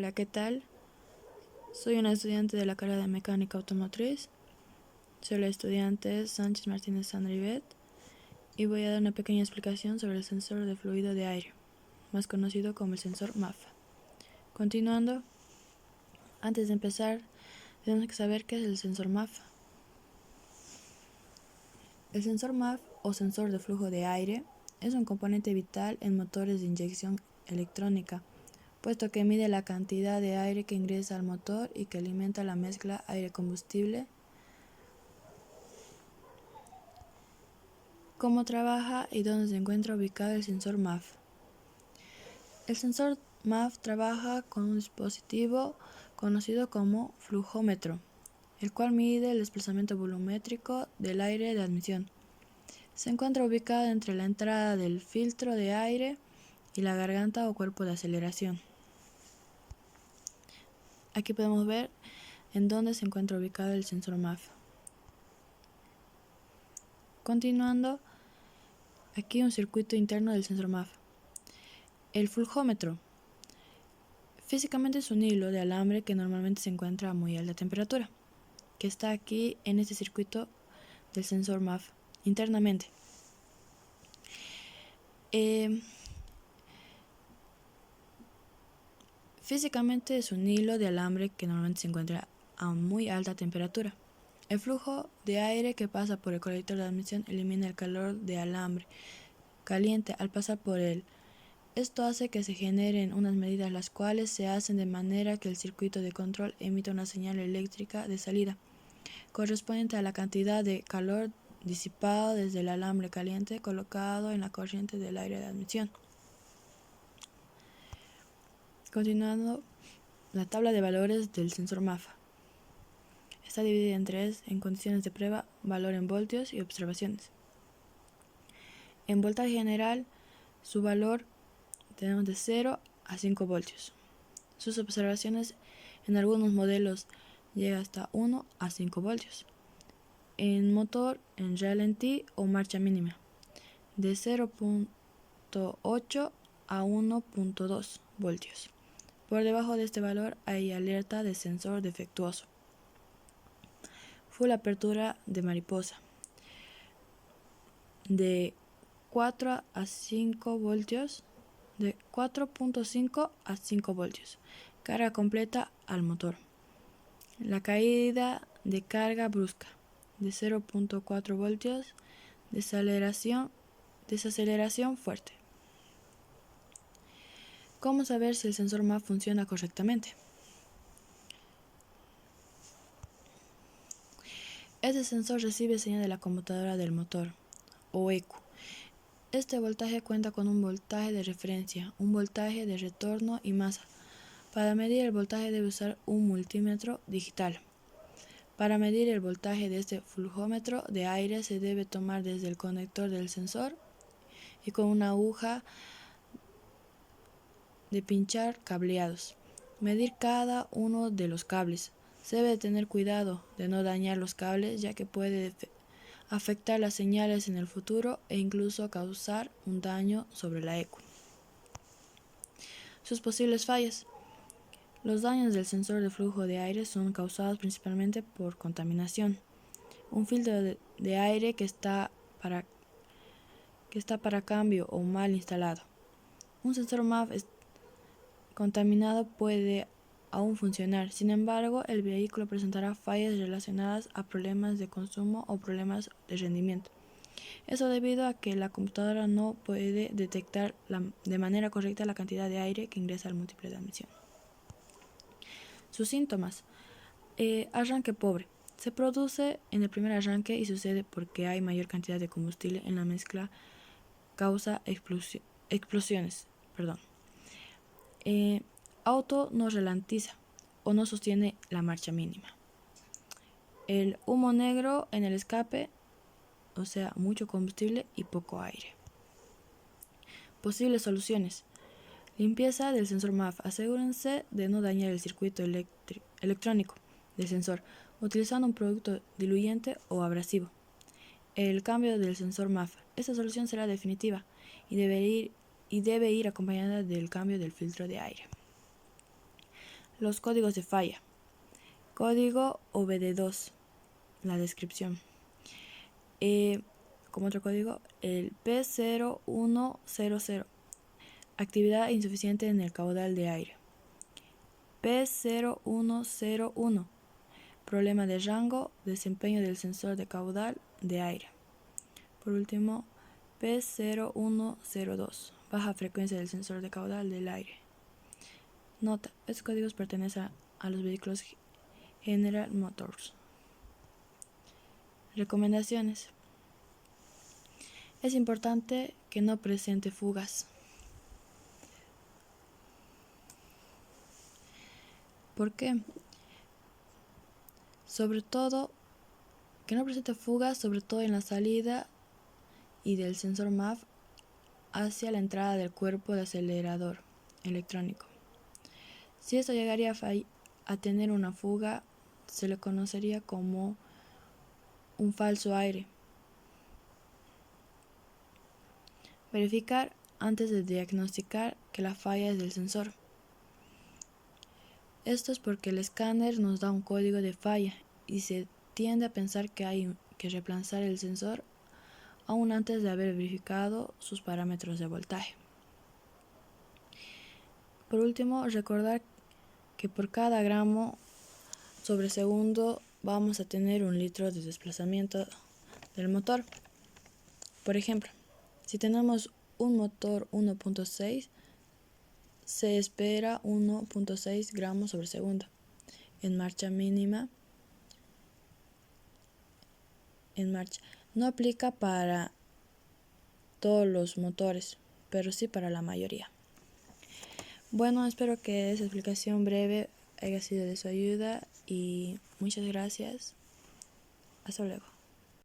Hola, ¿qué tal? Soy una estudiante de la carrera de Mecánica Automotriz. Soy la estudiante Sánchez Martínez Sanrivet y voy a dar una pequeña explicación sobre el sensor de fluido de aire, más conocido como el sensor MAF. Continuando, antes de empezar, tenemos que saber qué es el sensor MAF. El sensor MAF o sensor de flujo de aire es un componente vital en motores de inyección electrónica, puesto que mide la cantidad de aire que ingresa al motor y que alimenta la mezcla aire-combustible. ¿Cómo trabaja y dónde se encuentra ubicado el sensor MAF? El sensor MAF trabaja con un dispositivo conocido como flujómetro, el cual mide el desplazamiento volumétrico del aire de admisión. Se encuentra ubicado entre la entrada del filtro de aire y la garganta o cuerpo de aceleración. Aquí podemos ver en dónde se encuentra ubicado el sensor MAF. Continuando, aquí un circuito interno del sensor MAF. El flujómetro. Físicamente es un hilo de alambre que normalmente se encuentra a muy alta temperatura, que está aquí en este circuito del sensor MAF internamente. Físicamente es un hilo de alambre que normalmente se encuentra a muy alta temperatura. El flujo de aire que pasa por el colector de admisión elimina el calor de alambre caliente al pasar por él. Esto hace que se generen unas medidas las cuales se hacen de manera que el circuito de control emita una señal eléctrica de salida correspondiente a la cantidad de calor disipado desde el alambre caliente colocado en la corriente del aire de admisión. Continuando, la tabla de valores del sensor MAF está dividida en tres en condiciones de prueba, valor en voltios y observaciones. En voltaje general, su valor tenemos de 0 a 5 voltios. Sus observaciones en algunos modelos llega hasta 1 a 5 voltios. En motor, en ralentí o marcha mínima, de 0.8 a 1.2 voltios. Por debajo de este valor hay alerta de sensor defectuoso. Full apertura de mariposa, de 4 a 5 voltios, de 4.5 a 5 voltios. Carga completa al motor. La caída de carga brusca, de 0.4 voltios. Desaceleración fuerte. ¿Cómo saber si el sensor MAF funciona correctamente? Este sensor recibe señal de la computadora del motor, o ECU. Este voltaje cuenta con un voltaje de referencia, un voltaje de retorno y masa. Para medir el voltaje debe usar un multímetro digital. Para medir el voltaje de este flujómetro de aire se debe tomar desde el conector del sensor y con una aguja de pinchar cableados. Medir cada uno de los cables. Se debe tener cuidado de no dañar los cables ya que puede afectar las señales en el futuro e incluso causar un daño sobre la ECU. Sus posibles fallas. Los daños del sensor de flujo de aire son causados principalmente por contaminación. Un filtro de aire que está para cambio o mal instalado. Un sensor MAF contaminado puede aún funcionar, sin embargo, el vehículo presentará fallas relacionadas a problemas de consumo o problemas de rendimiento. Eso debido a que la computadora no puede detectar de manera correcta la cantidad de aire que ingresa al múltiple de admisión. Sus síntomas. Arranque pobre. Se produce en el primer arranque y sucede porque hay mayor cantidad de combustible en la mezcla, causa explosiones. Auto no ralentiza o no sostiene la marcha mínima. El humo negro en el escape, o sea, mucho combustible y poco aire. Posibles soluciones. Limpieza del sensor MAF. Asegúrense de no dañar el circuito electrónico del sensor utilizando un producto diluyente o abrasivo. El cambio del sensor MAF. Esta solución será definitiva y debe ir acompañada del cambio del filtro de aire. Los códigos de falla. Código OBD2, la descripción. Como otro código, el P0100, actividad insuficiente en el caudal de aire. P0101, problema de rango, desempeño del sensor de caudal de aire. Por último, P0102, baja frecuencia del sensor de caudal del aire. Nota, estos códigos pertenecen a los vehículos General Motors. Recomendaciones. Es importante que no presente fugas. ¿Por qué? Sobre todo, que no presente fugas, sobre todo en la salida y del sensor MAF hacia la entrada del cuerpo de acelerador electrónico. Si esto llegaría a tener una fuga, se le conocería como un falso aire. Verificar antes de diagnosticar que la falla es del sensor. Esto es porque el escáner nos da un código de falla y se tiende a pensar que hay que reemplazar el sensor aún antes de haber verificado sus parámetros de voltaje. Por último, recordar que por cada gramo sobre segundo vamos a tener 1 litro de desplazamiento del motor. Por ejemplo, si tenemos un motor 1.6, se espera 1.6 gramos sobre segundo. En marcha mínima, no aplica para todos los motores, pero sí para la mayoría. Bueno, espero que esa explicación breve haya sido de su ayuda y muchas gracias. Hasta luego.